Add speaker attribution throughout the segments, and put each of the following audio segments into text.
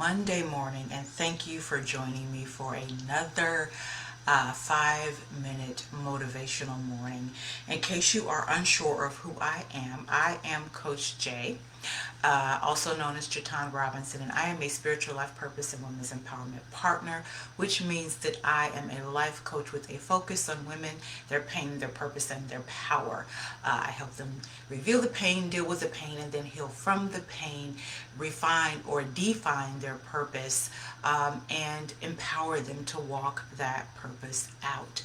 Speaker 1: Monday morning, and thank you for joining me for another 5-minute motivational morning. In case you are unsure of who I am Coach Jay, also known as Juaitan Robinson, and I am a spiritual life purpose and women's empowerment partner, which means that I am a life coach with a focus on women, their pain, their purpose, and their power. I help them reveal the pain, deal with the pain, and then heal from the pain, refine or define their purpose, and empower them to walk that purpose out.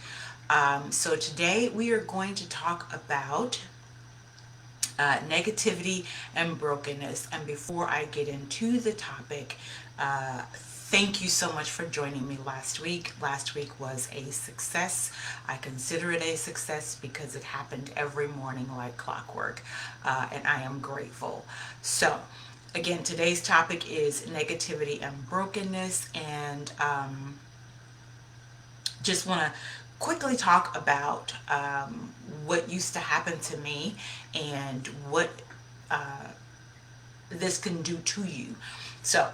Speaker 1: So today we are going to talk about negativity and brokenness. And before I get into the topic, thank you so much for joining me last week. Last week was a success. I consider it a success because it happened every morning like clockwork, and I am grateful. So again, today's topic is negativity and brokenness, and just want to quickly talk about what used to happen to me and what this can do to you. So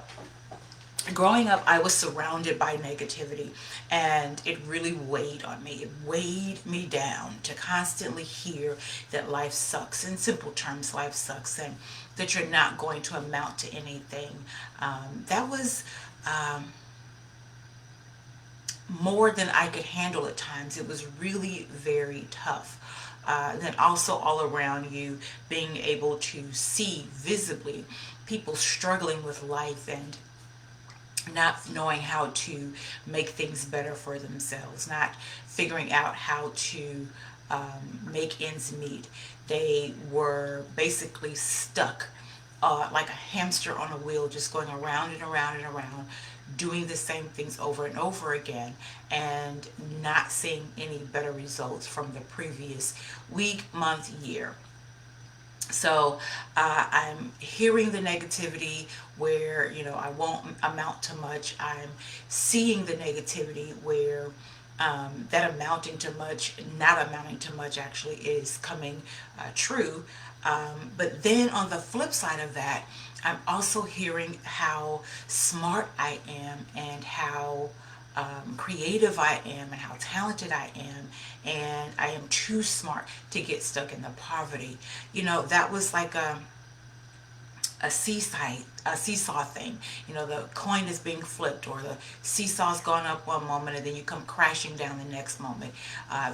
Speaker 1: growing up, I was surrounded by negativity, and it really weighed on me. It weighed me down to constantly hear that life sucks. In simple terms, life sucks, and that you're not going to amount to anything. That was more than I could handle at times. It was really very tough. Then also all around you, being able to see visibly people struggling with life and not knowing how to make things better for themselves, not figuring out how to make ends meet. They were basically stuck like a hamster on a wheel, just going around and around and around, doing the same things over and over again, and not seeing any better results from the previous week, month, year. So I'm hearing the negativity where, I won't amount to much. I'm seeing the negativity where that amounting to much, not amounting to much actually is coming true. But then on the flip side of that, I'm also hearing how smart I am and how creative I am and how talented I am, and I am too smart to get stuck in the poverty. That was like a seesaw thing. The coin is being flipped, or the seesaw's gone up one moment and then you come crashing down the next moment.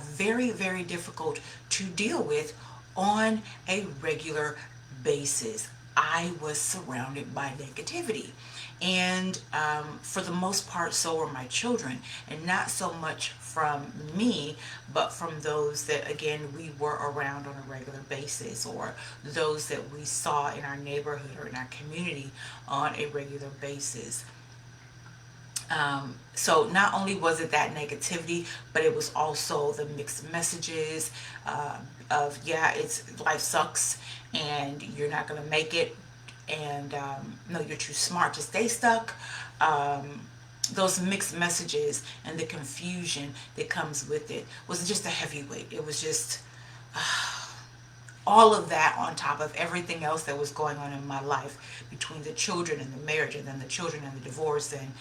Speaker 1: Very, very difficult to deal with on a regular basis. I was surrounded by negativity, and for the most part, so were my children, and not so much from me, but from those that, again, we were around on a regular basis, or those that we saw in our neighborhood or in our community on a regular basis. So not only was it that negativity, but it was also the mixed messages of, yeah, it's life sucks and you're not going to make it, and no, you're too smart to stay stuck. Those mixed messages and the confusion that comes with it was just a heavyweight. It was just all of that on top of everything else that was going on in my life, between the children and the marriage, and then the children and the divorce, and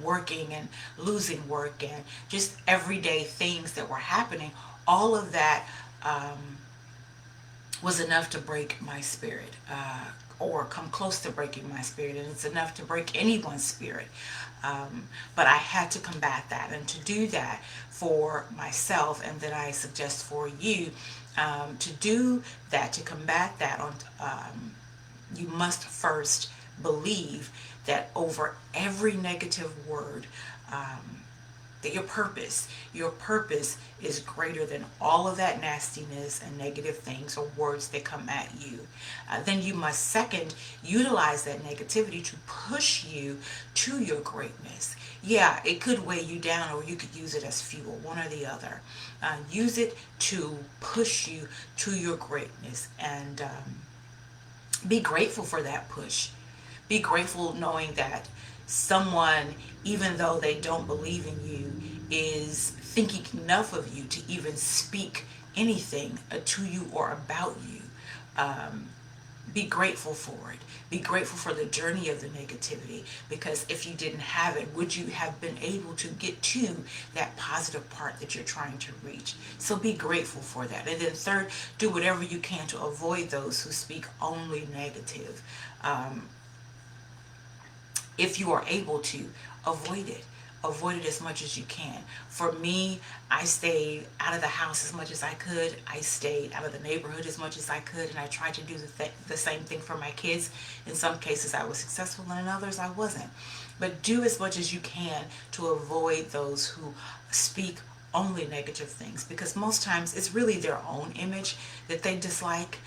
Speaker 1: working and losing work, and just everyday things that were happening. All of that was enough to break my spirit, or come close to breaking my spirit, and it's enough to break anyone's spirit. But I had to combat that, and to do that for myself, and then I suggest for you to do that, to combat that, you must first believe that over every negative word, that your purpose is greater than all of that nastiness and negative things or words that come at you. Then you must second utilize that negativity to push you to your greatness. Yeah, it could weigh you down, or you could use it as fuel, one or the other. Use it to push you to your greatness, and be grateful for that push. Be grateful knowing that someone, even though they don't believe in you, is thinking enough of you to even speak anything to you or about you. Be grateful for it. Be grateful for the journey of the negativity, because if you didn't have it, would you have been able to get to that positive part that you're trying to reach? So be grateful for that. And then third, do whatever you can to avoid those who speak only negative. If you are able to, avoid it. Avoid it as much as you can. For me, I stayed out of the house as much as I could. I stayed out of the neighborhood as much as I could, and I tried to do the same thing for my kids. In some cases, I was successful, and in others, I wasn't. But do as much as you can to avoid those who speak only negative things, because most times it's really their own image that they dislike.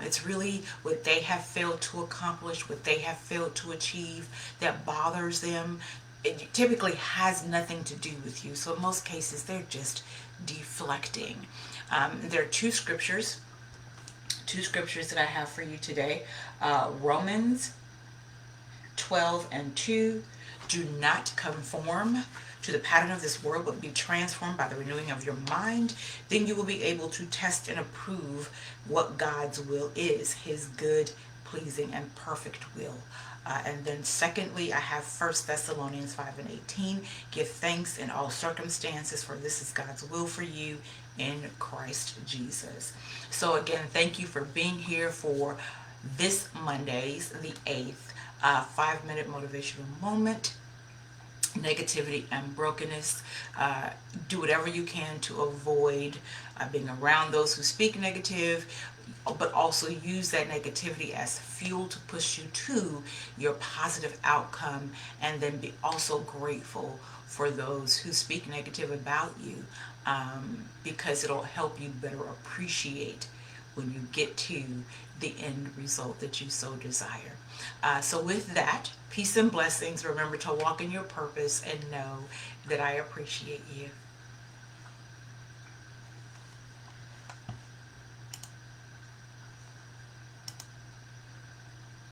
Speaker 1: It's really what they have failed to accomplish, what they have failed to achieve that bothers them. It typically has nothing to do with you. So in most cases, they're just deflecting. There are two scriptures that I have for you today. Romans 12:2. Do not conform to the pattern of this world, but be transformed by the renewing of your mind. Then you will be able to test and approve what God's will is, his good, pleasing, and perfect will. And then secondly, I have 1 Thessalonians 5:18. Give thanks in all circumstances, for this is God's will for you in Christ Jesus. So again, thank you for being here for this Monday's, the 8th, 5-minute motivational moment. Negativity and brokenness. Do whatever you can to avoid being around those who speak negative, but also use that negativity as fuel to push you to your positive outcome. And then be also grateful for those who speak negative about you, because it'll help you better appreciate when you get to the end result that you so desire. So with that, peace and blessings. Remember to walk in your purpose and know that I appreciate you.